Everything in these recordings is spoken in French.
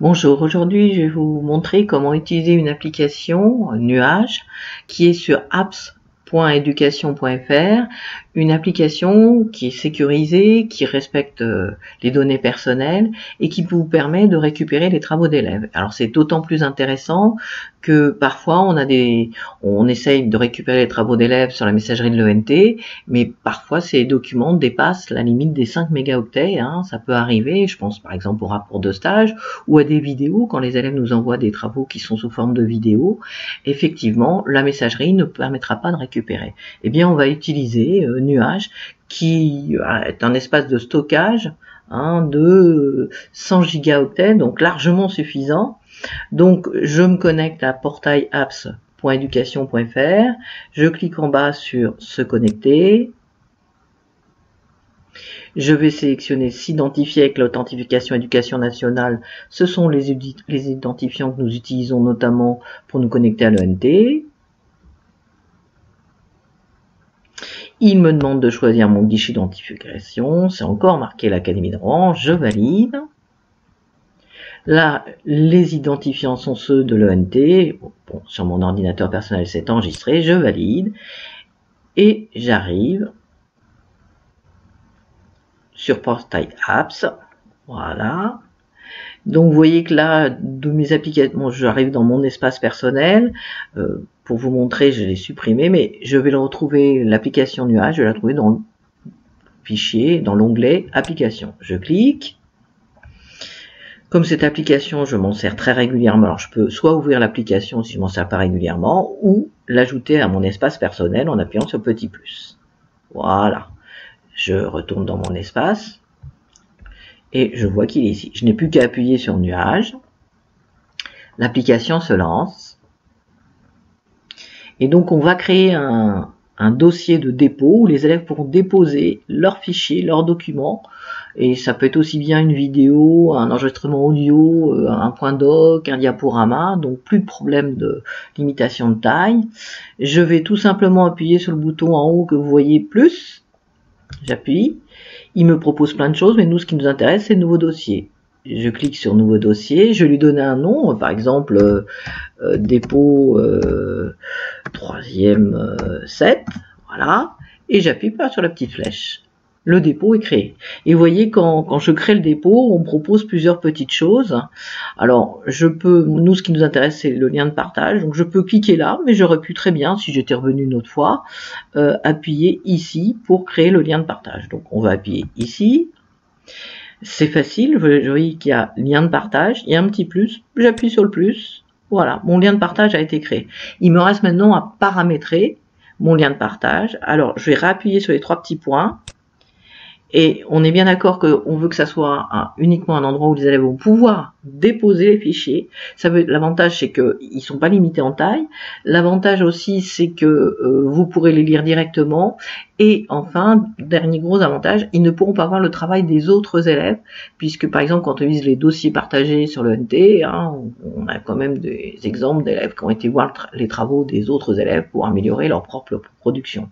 Bonjour, aujourd'hui je vais vous montrer comment utiliser une application Nuage qui est sur apps.education.fr, une application qui est sécurisée, qui respecte les données personnelles et qui vous permet de récupérer les travaux d'élèves. Alors c'est d'autant plus intéressant que parfois on essaye de récupérer les travaux d'élèves sur la messagerie de l'ENT, mais parfois ces documents dépassent la limite des 5 mégaoctets, ça peut arriver, je pense par exemple au rapport de stage ou à des vidéos, quand les élèves nous envoient des travaux qui sont sous forme de vidéos, effectivement la messagerie ne permettra pas de récupérer. Eh bien on va utiliser Nuage qui est un espace de stockage de 100 gigaoctets, donc largement suffisant. Donc je me connecte à portailapps.education.fr, je clique en bas sur se connecter, je vais sélectionner s'identifier avec l'authentification éducation nationale, ce sont les identifiants que nous utilisons notamment pour nous connecter à l'ENT. Il me demande de choisir mon guichet d'identification, c'est encore marqué l'Académie de Rouen, je valide. Là, les identifiants sont ceux de l'ENT, bon, sur mon ordinateur personnel c'est enregistré, je valide, et j'arrive sur Portail Apps, voilà. Donc vous voyez que là, de mes applications, j'arrive dans mon espace personnel, pour vous montrer, je l'ai supprimé, mais je vais le retrouver, l'application Nuage, je vais la trouver dans le fichier, dans l'onglet Applications. Je clique. Comme cette application, je m'en sers très régulièrement, alors je peux soit ouvrir l'application si je m'en sers pas régulièrement, ou l'ajouter à mon espace personnel en appuyant sur petit plus. Voilà. Je retourne dans mon espace, et je vois qu'il est ici. Je n'ai plus qu'à appuyer sur Nuage. L'application se lance. Et donc on va créer un dossier de dépôt où les élèves pourront déposer leurs fichiers, leurs documents. Et ça peut être aussi bien une vidéo, un enregistrement audio, un point doc, un diaporama. Donc plus de problème de limitation de taille. Je vais tout simplement appuyer sur le bouton en haut que vous voyez plus. J'appuie. Il me propose plein de choses, mais nous ce qui nous intéresse c'est le nouveau dossier. Je clique sur nouveau dossier, je lui donne un nom, par exemple dépôt 3e 7, voilà, et j'appuie sur la petite flèche. Le dépôt est créé. Et vous voyez, quand je crée le dépôt, on me propose plusieurs petites choses. Alors, nous, ce qui nous intéresse, c'est le lien de partage. Donc, je peux cliquer là, mais j'aurais pu très bien, si j'étais revenu une autre fois, appuyer ici pour créer le lien de partage. Donc, on va appuyer ici. C'est facile, vous voyez qu'il y a lien de partage, il y a un petit plus, j'appuie sur le plus. Voilà, mon lien de partage a été créé. Il me reste maintenant à paramétrer mon lien de partage. Alors, je vais réappuyer sur les 3 petits points. Et on est bien d'accord qu'on veut que ça soit uniquement un endroit où les élèves vont pouvoir déposer les fichiers. L'avantage, c'est qu'ils ne sont pas limités en taille. L'avantage aussi, c'est que vous pourrez les lire directement. Et enfin, dernier gros avantage, ils ne pourront pas voir le travail des autres élèves, puisque par exemple, quand on vise les dossiers partagés sur le NT, on a quand même des exemples d'élèves qui ont été voir les travaux des autres élèves pour améliorer leur propre production.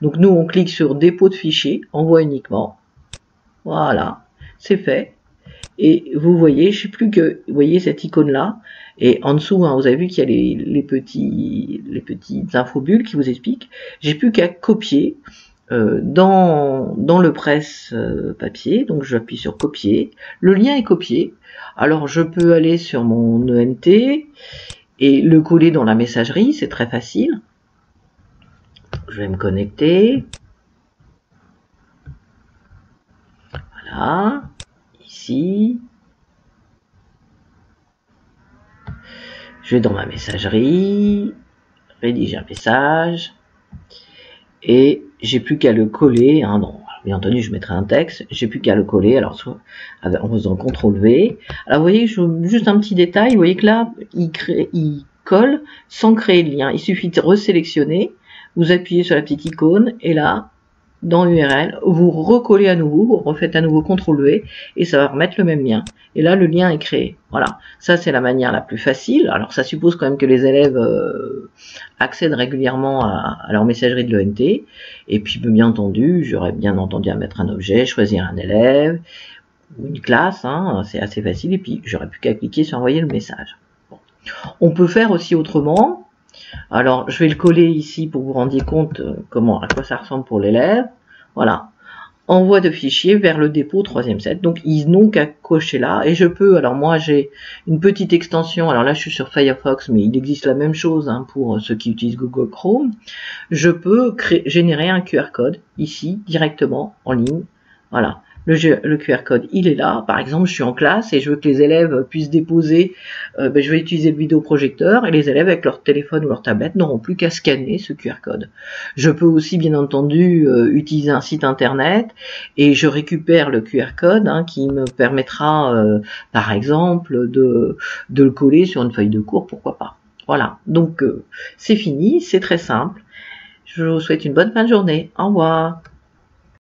Donc nous, on clique sur dépôt de fichiers, envoi uniquement. Voilà, c'est fait. Et vous voyez, je sais plus que, vous voyez cette icône là, et en dessous, vous avez vu qu'il y a les petites infobulles qui vous expliquent. J'ai plus qu'à copier dans le presse papier, donc j'appuie sur copier. Le lien est copié. Alors je peux aller sur mon ENT et le coller dans la messagerie, c'est très facile. Je vais me connecter. Voilà, ici. Je vais dans ma messagerie, rédiger un message, et j'ai plus qu'à le coller. Bien entendu, je mettrai un texte, j'ai plus qu'à le coller, alors soit en faisant CTRL-V. Alors vous voyez, juste un petit détail, vous voyez que là, il colle sans créer de lien. Il suffit de resélectionner, vous appuyez sur la petite icône, et là, dans URL, vous recollez à nouveau, vous refaites à nouveau CTRL-V et ça va remettre le même lien. Et là, le lien est créé. Voilà, ça c'est la manière la plus facile. Alors ça suppose quand même que les élèves accèdent régulièrement à leur messagerie de l'ENT. Et puis bien entendu, j'aurais bien entendu à mettre un objet, choisir un élève. une classe, hein, c'est assez facile, et puis j'aurais plus qu'à cliquer sur envoyer le message. Bon. On peut faire aussi autrement. Alors, je vais le coller ici pour que vous vous rendiez compte à quoi ça ressemble pour l'élève. Voilà. Envoi de fichier vers le dépôt 3e set. Donc, ils n'ont qu'à cocher là. Et je peux, alors moi j'ai une petite extension, alors là je suis sur Firefox, mais il existe la même chose hein, pour ceux qui utilisent Google Chrome. Je peux générer un QR code ici, directement, en ligne. Voilà. Le QR code, il est là. Par exemple, je suis en classe et je veux que les élèves puissent déposer, je vais utiliser le vidéoprojecteur et les élèves avec leur téléphone ou leur tablette n'auront plus qu'à scanner ce QR code. Je peux aussi, bien entendu, utiliser un site internet et je récupère le QR code hein, qui me permettra, par exemple, de le coller sur une feuille de cours, pourquoi pas. Voilà, donc c'est fini, c'est très simple. Je vous souhaite une bonne fin de journée. Au revoir.